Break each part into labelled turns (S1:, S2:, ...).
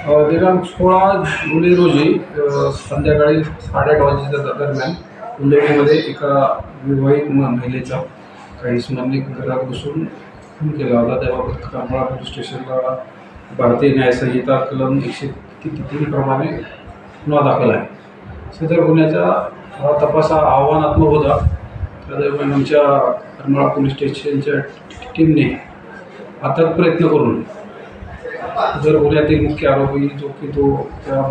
S1: दिनांक 16 जुलै रोजी संध्याकाळी 8:30 वाजेच्या दरम्यान उल्लेखमध्ये एका विवाहित महिलेचा काही स्मरणिक घरात घुसून खून केला होता. त्याबाबत करमाळा पोलीस स्टेशनला भारतीय न्याय संहिता कलम 103 प्रमाणे गुन्हा दाखल आहे. सदर गुन्ह्याचा तपास हा आव्हानात्मक होता. त्या दरम्यान आमच्या करमाळा पोलीस स्टेशनच्या टीमने अथक प्रयत्न करून जर गुन्ह्यातील मुख्य आरोपी जो की तो त्या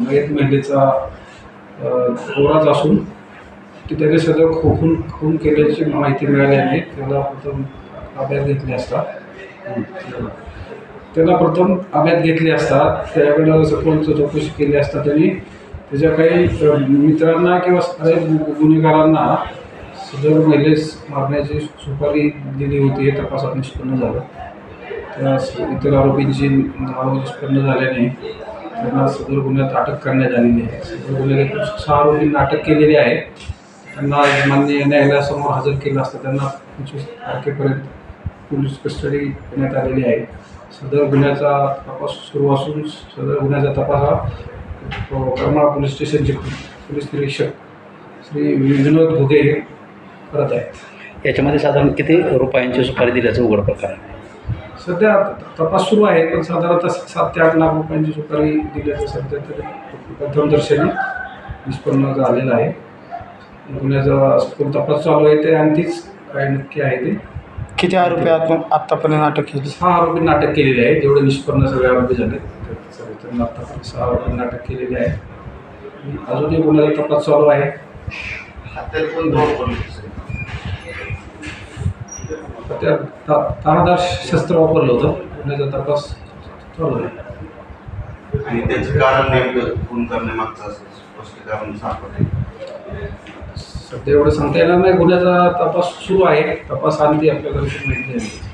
S1: महिलेचा पोराच असून की त्याने सदर खून केल्याची माहिती मिळाल्याने त्याला प्रथम ताब्यात घेतले असता त्यावेळेला सखोल चौकशी केली असता त्यांनी त्याच्या काही मित्रांना किंवा गुन्हेगारांना सदर महिलेस मारण्याची सुपारी दिली होती. हे तपासात निष्पन्न झालं. त्या इतर आरोपींची नावं निष्पन्न झाल्याने त्यांना सदर गुन्ह्यात अटक करण्यात आलेली आहे. सदर गुन्ह्यात 6 आरोपींना अटक केलेली आहे. त्यांना माननीय न्यायालयासमोर हजर केलं असता त्यांना 25 तारखेपर्यंत पोलीस कस्टडी देण्यात आलेली आहे. सदर गुन्ह्याचा तपास सुरू असून सदर गुन्ह्याचा तपास हा करमाळा पोलीस स्टेशनचे पोलीस निरीक्षक श्री विनोद घुगे करत आहेत.
S2: याच्यामध्ये साधारण किती रुपयांची सुपारी दिल्याचं उघड प्रकार आहे?
S1: सध्या तपास सुरू आहे, पण साधारणतः 7 ते 8 लाख रुपयांची सुपारी दिल्याचं सध्या तरी प्रथमदर्शनी निष्पन्न झालेलं आहे. गुन्ह्याचा सखोल तपास चालू आहे. ते आणखीच काय नक्की आहे ते.
S3: किती आरोपी आत्तापर्यंत अटक केली?
S1: 6 आरोपींना अटक केलेली आहे. जेवढे निष्पन्न सगळे आरोपी झाले त्यांना आत्तापर्यंत 6 आरोपींना अटक केलेली आहे. अजूनही गुन्ह्याचा तपास चालू आहे. त्या तारादार शस्त्र वापरलं होतं. गुन्ह्याचा तपास चालू आहे.
S4: आणि त्याचे कारण नेमकं खून करण्यामागचं स्पष्टीकरण सापडले
S1: सध्या एवढं सांगता येणार नाही. गुन्ह्याचा तपास सुरू आहे. तपास आणखी आपल्याला माहिती आहे.